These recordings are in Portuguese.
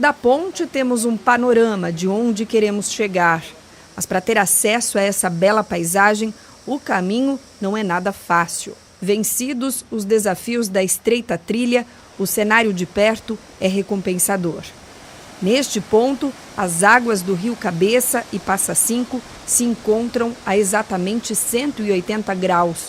Da ponte temos um panorama de onde queremos chegar. Mas para ter acesso a essa bela paisagem, o caminho não é nada fácil. Vencidos os desafios da estreita trilha, o cenário de perto é recompensador. Neste ponto, as águas do Rio Cabeça e Passa Cinco se encontram a exatamente 180 graus.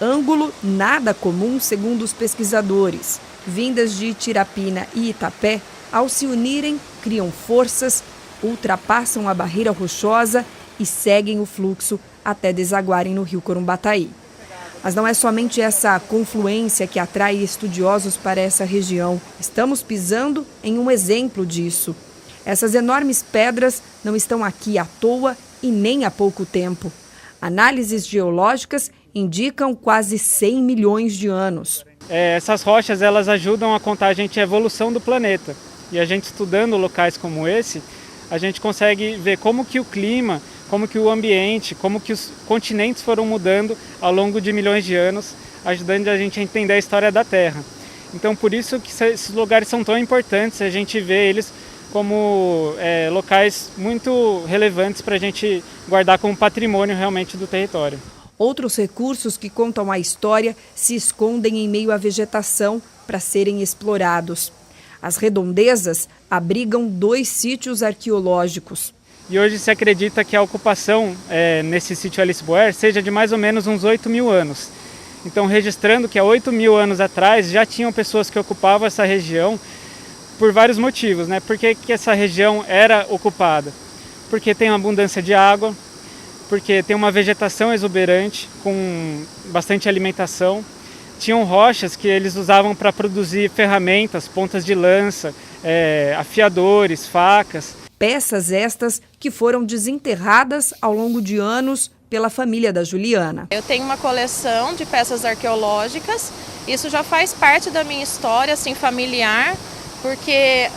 Ângulo nada comum, segundo os pesquisadores. Vindas de Itirapina e Itapé, ao se unirem, criam forças, ultrapassam a barreira rochosa e seguem o fluxo até desaguarem no Rio Corumbataí. Mas não é somente essa confluência que atrai estudiosos para essa região. Estamos pisando em um exemplo disso. Essas enormes pedras não estão aqui à toa e nem há pouco tempo. Análises geológicas indicam quase 100 milhões de anos. Essas rochas elas ajudam a contar a evolução do planeta. E a gente estudando locais como esse, a gente consegue ver como que o clima, como que o ambiente, como que os continentes foram mudando ao longo de milhões de anos, ajudando a gente a entender a história da Terra. Então, por isso que esses lugares são tão importantes, a gente vê eles como locais muito relevantes para a gente guardar como patrimônio realmente do território. Outros recursos que contam a história se escondem em meio à vegetação para serem explorados. As redondezas abrigam 2 sítios arqueológicos. E hoje se acredita que a ocupação nesse sítio Alice Boer seja de mais ou menos uns 8 mil anos. Então, registrando que há 8 mil anos atrás já tinham pessoas que ocupavam essa região por vários motivos, né? Por que essa região era ocupada? Porque tem uma abundância de água, porque tem uma vegetação exuberante com bastante alimentação. Tinham rochas que eles usavam para produzir ferramentas, pontas de lança, afiadores, facas. Peças estas que foram desenterradas ao longo de anos pela família da Juliana. Eu tenho uma coleção de peças arqueológicas, isso já faz parte da minha história assim, familiar, porque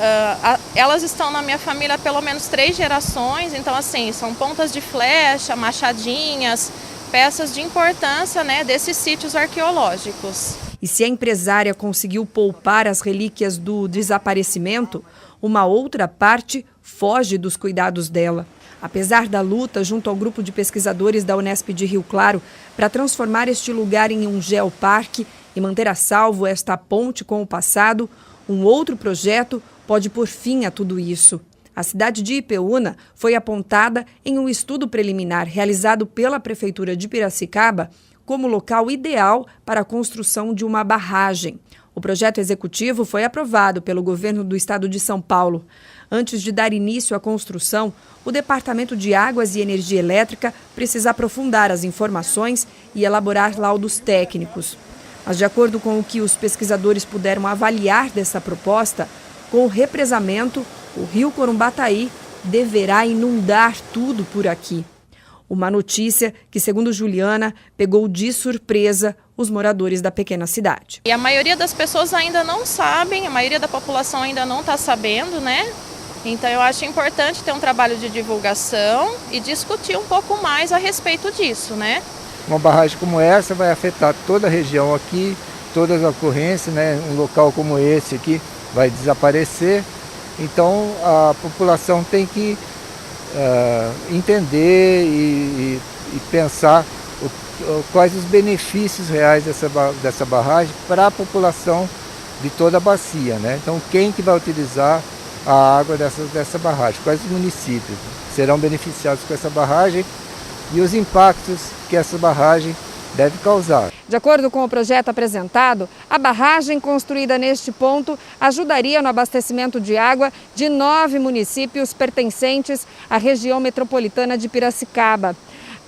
elas estão na minha família há pelo menos 3 gerações, então assim, são pontas de flecha, machadinhas, peças de importância, né, desses sítios arqueológicos. E se a empresária conseguiu poupar as relíquias do desaparecimento, uma outra parte foge dos cuidados dela. Apesar da luta junto ao grupo de pesquisadores da Unesp de Rio Claro para transformar este lugar em um geoparque e manter a salvo esta ponte com o passado, um outro projeto pode pôr fim a tudo isso. A cidade de Ipeúna foi apontada em um estudo preliminar realizado pela Prefeitura de Piracicaba como local ideal para a construção de uma barragem. O projeto executivo foi aprovado pelo governo do estado de São Paulo. Antes de dar início à construção, o Departamento de Águas e Energia Elétrica precisa aprofundar as informações e elaborar laudos técnicos. Mas, de acordo com o que os pesquisadores puderam avaliar dessa proposta, com o represamento, o Rio Corumbataí deverá inundar tudo por aqui. Uma notícia que, segundo Juliana, pegou de surpresa os moradores da pequena cidade. E a maioria das pessoas ainda não sabem, a maioria da população ainda não está sabendo, né? Então eu acho importante ter um trabalho de divulgação e discutir um pouco mais a respeito disso, né? Uma barragem como essa vai afetar toda a região aqui, todas as ocorrências, né? Um local como esse aqui vai desaparecer. Então a população tem que entender e pensar quais os benefícios reais dessa barragem para a população de toda a bacia, né? Então quem que vai utilizar a água dessa barragem, quais os municípios serão beneficiados com essa barragem e os impactos que essa barragem deve causar. De acordo com o projeto apresentado, a barragem construída neste ponto ajudaria no abastecimento de água de 9 municípios pertencentes à região metropolitana de Piracicaba.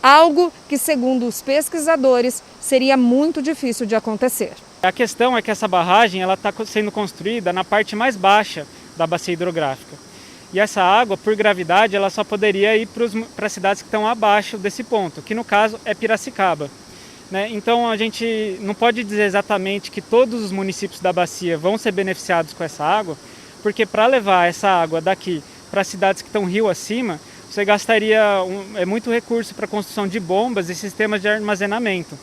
Algo que, segundo os pesquisadores, seria muito difícil de acontecer. A questão é que essa barragem está sendo construída na parte mais baixa da bacia hidrográfica. E essa água, por gravidade, ela só poderia ir para as cidades que estão abaixo desse ponto, que no caso é Piracicaba. Né? Então a gente não pode dizer exatamente que todos os municípios da bacia vão ser beneficiados com essa água, porque para levar essa água daqui para as cidades que estão rio acima, você gastaria muito recurso para a construção de bombas e sistemas de armazenamento.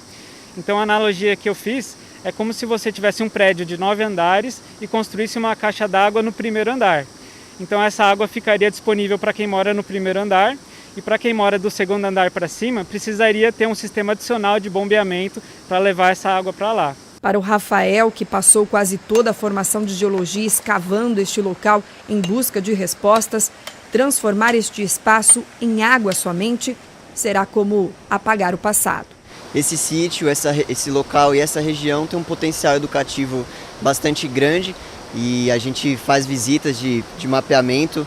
Então a analogia que eu fiz é como se você tivesse um prédio de 9 andares e construísse uma caixa d'água no primeiro andar. Então essa água ficaria disponível para quem mora no primeiro andar, e para quem mora do segundo andar para cima, precisaria ter um sistema adicional de bombeamento para levar essa água para lá. Para o Rafael, que passou quase toda a formação de geologia escavando este local em busca de respostas, transformar este espaço em água somente será como apagar o passado. Esse sítio, esse local e essa região tem um potencial educativo bastante grande e a gente faz visitas de mapeamento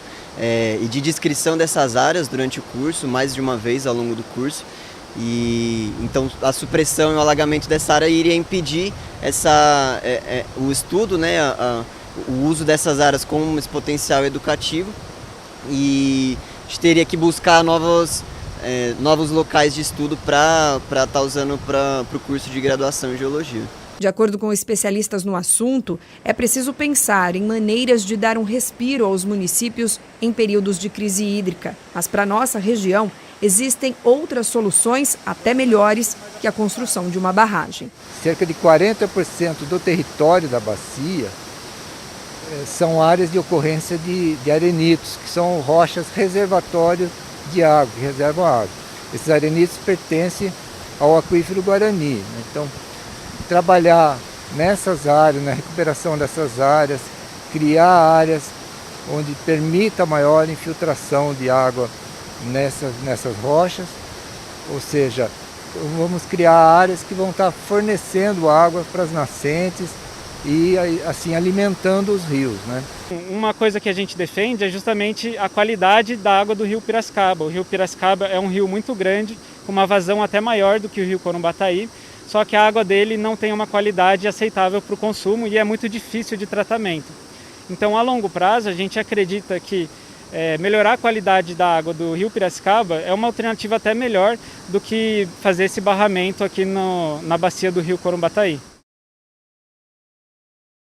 e de descrição dessas áreas durante o curso, mais de uma vez ao longo do curso. E então a supressão e o alagamento dessa área iria impedir o estudo, né, o uso dessas áreas com esse potencial educativo, e a gente teria que buscar novos locais de estudo para estar usando para o curso de graduação em Geologia. De acordo com especialistas no assunto, é preciso pensar em maneiras de dar um respiro aos municípios em períodos de crise hídrica. Mas para nossa região, existem outras soluções até melhores que a construção de uma barragem. Cerca de 40% do território da bacia são áreas de ocorrência de arenitos, que são rochas reservatórios de água, que reservam água. Esses arenitos pertencem ao aquífero Guarani, né? Então, trabalhar nessas áreas, na recuperação dessas áreas, criar áreas onde permita maior infiltração de água nessas rochas, ou seja, vamos criar áreas que vão estar fornecendo água para as nascentes e assim alimentando os rios, né? Uma coisa que a gente defende é justamente a qualidade da água do rio Piracicaba. O rio Piracicaba é um rio muito grande, com uma vazão até maior do que o rio Corumbataí, só que a água dele não tem uma qualidade aceitável para o consumo e é muito difícil de tratamento. Então, a longo prazo, a gente acredita que melhorar a qualidade da água do rio Piracicaba é uma alternativa até melhor do que fazer esse barramento aqui na bacia do rio Corumbataí.